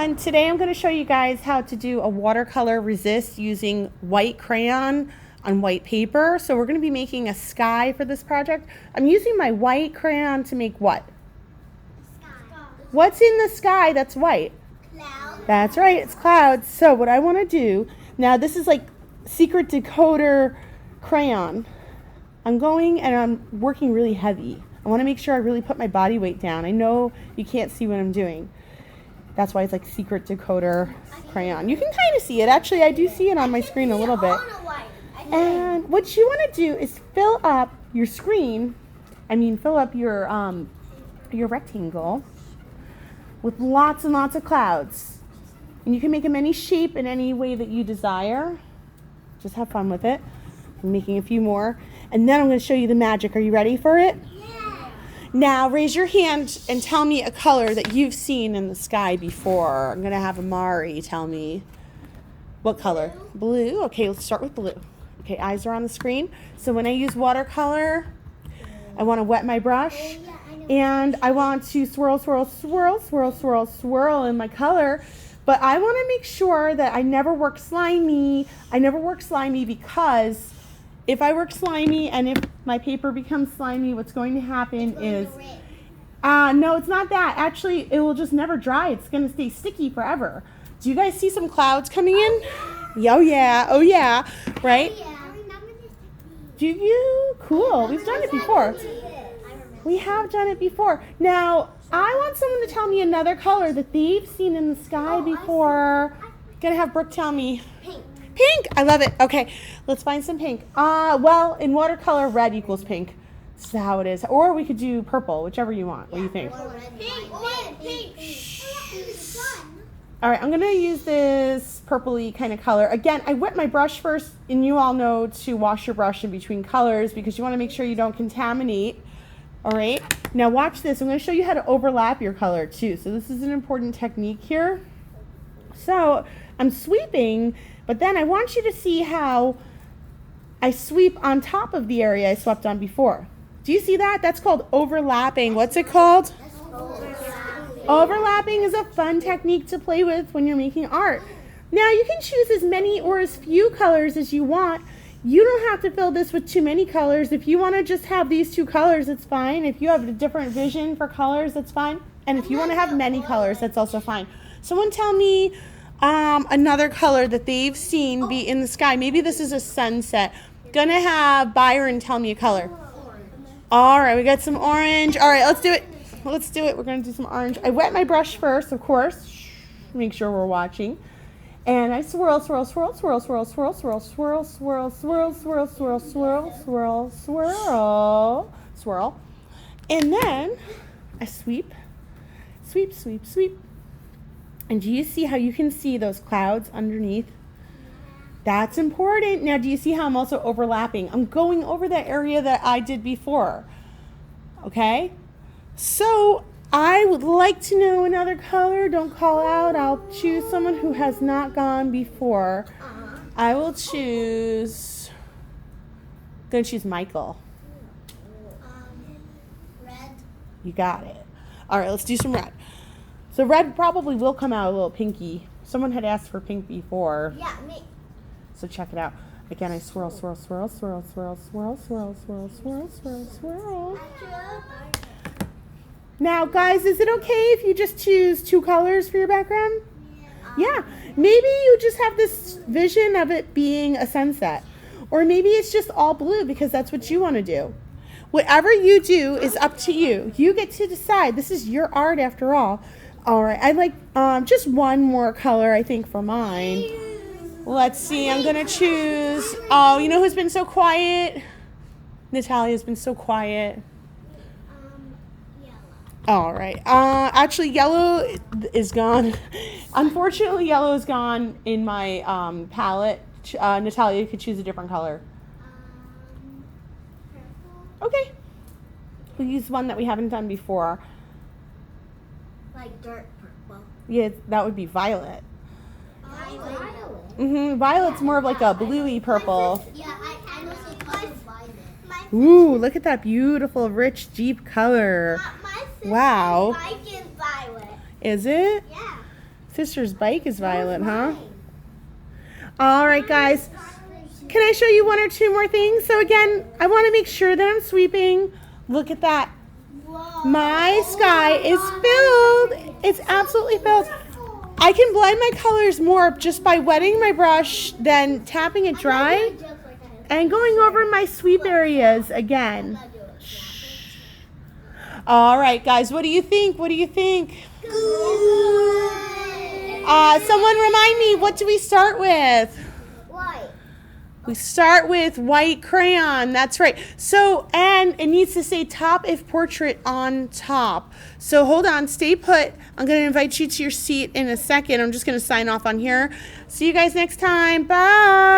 And today I'm going to show you guys how to do a watercolor resist using white crayon on white paper. So we're going to be making a sky for this project. I'm using my white crayon to make what? Sky. What's in the sky that's white? Clouds. That's right, it's clouds. So what I want to do, now this is like secret decoder crayon. I'm going and I'm working really heavy. I want to make sure I really put my body weight down. I know you can't see what I'm doing. That's why it's like secret decoder crayon. You can kind of see it. Actually, I do see it on my screen a little bit. And what you want to do is fill up your screen, fill up your rectangle with lots and lots of clouds. And you can make them any shape in any way that you desire. Just have fun with it. I'm making a few more. And then I'm going to show you the magic. Are you ready for it? Now raise your hand and tell me a color that you've seen in the sky before. I'm going to have Amari tell me. What color? Blue. Okay, let's start with blue. Okay, eyes are on the screen. So when I use watercolor, I want to wet my brush. And I want to swirl, swirl, swirl, swirl, swirl, swirl in my color. But I want to make sure that I never work slimy. I never work slimy because if I work slimy and if my paper becomes slimy, what's going to happen is, no, it's not that. Actually, it will just never dry. It's going to stay sticky forever. Do you guys see some clouds coming in? Oh yeah, oh yeah, right? Do you? Cool, we've done it before. We have done it before. Now, I want someone to tell me another color that they've seen in the sky before. Gonna have Brooke tell me. Pink. Pink, I love it. Okay, let's find some pink. Well, in watercolor, red equals pink. This is how it is. Or we could do purple, whichever you want. What do you think? Pink. All right, I'm gonna use this purpley kind of color. Again, I wet my brush first, and you all know to wash your brush in between colors because you wanna make sure you don't contaminate. All right, now watch this. I'm gonna show you how to overlap your color too. So this is an important technique here. So I'm sweeping, but then I want you to see how I sweep on top of the area I swept on before. Do you see that? That's called overlapping. What's it called? Overlapping is a fun technique to play with when you're making art. Now you can choose as many or as few colors as you want. You don't have to fill this with too many colors. If you want to just have these two colors, it's fine. If you have a different vision for colors, that's fine. And if you want to have many colors, that's also fine. Someone tell me another color that they've seen be in the sky. Maybe this is a sunset. Gonna have Byron tell me a color. All right, we got some orange. All right, let's do it. Let's do it. We're gonna do some orange. I wet my brush first, of course. Make sure we're watching. And I swirl, swirl, swirl, swirl, swirl, swirl, swirl, swirl, swirl, swirl, swirl, swirl, swirl, swirl, swirl, swirl. And then I sweep, sweep, sweep, sweep. And do you see how you can see those clouds underneath? That's important. Now, do you see how I'm also overlapping? I'm going over that area that I did before. Okay? So I would like to know another color. Don't call out. I'll choose someone who has not gone before. I will choose, I'm going to choose Michael. Red. You got it. All right, let's do some red. So red probably will come out a little pinky. Someone had asked for pink before. Yeah, me. So check it out. Again, I swirl, swirl, swirl, swirl, swirl, swirl, swirl, swirl, swirl, swirl, swirl. Now, guys, is it okay if you just choose two colors for your background? Yeah. Maybe you just have this vision of it being a sunset. Or maybe it's just all blue because that's what you want to do. Whatever you do is up to you. You get to decide. This is your art after all. All right. I'd like just one more color, I think, for mine. Let's see. I'm going to choose. Oh, you know who's been so quiet? Natalia's been so quiet. All right. Actually, yellow is gone. Unfortunately, yellow is gone in my palette. Natalia, you could choose a different color. Okay. We'll use one that we haven't done before. Like dirt purple. Yeah, that would be violet. Violet. Violet's more of like a bluey purple. Yeah, I know it's called violet. Ooh, look at that beautiful, rich, deep color. My sister Wow. like is violet. Is it? Yeah. Sister's bike is violet, huh? All right, guys. Can I show you one or two more things? So again, I want to make sure that I'm sweeping. Look at that. My sky is filled. It's absolutely filled. I can blend my colors more just by wetting my brush, then tapping it dry, and going over my sweep areas again. All right, guys, what do you think? What do you think? Someone remind me, what do we start with? White. We start with white crayon. That's right. So, and it needs to say top if portrait on top. So hold on, stay put. I'm going to invite you to your seat in a second. I'm just going to sign off on here. See you guys next time. Bye.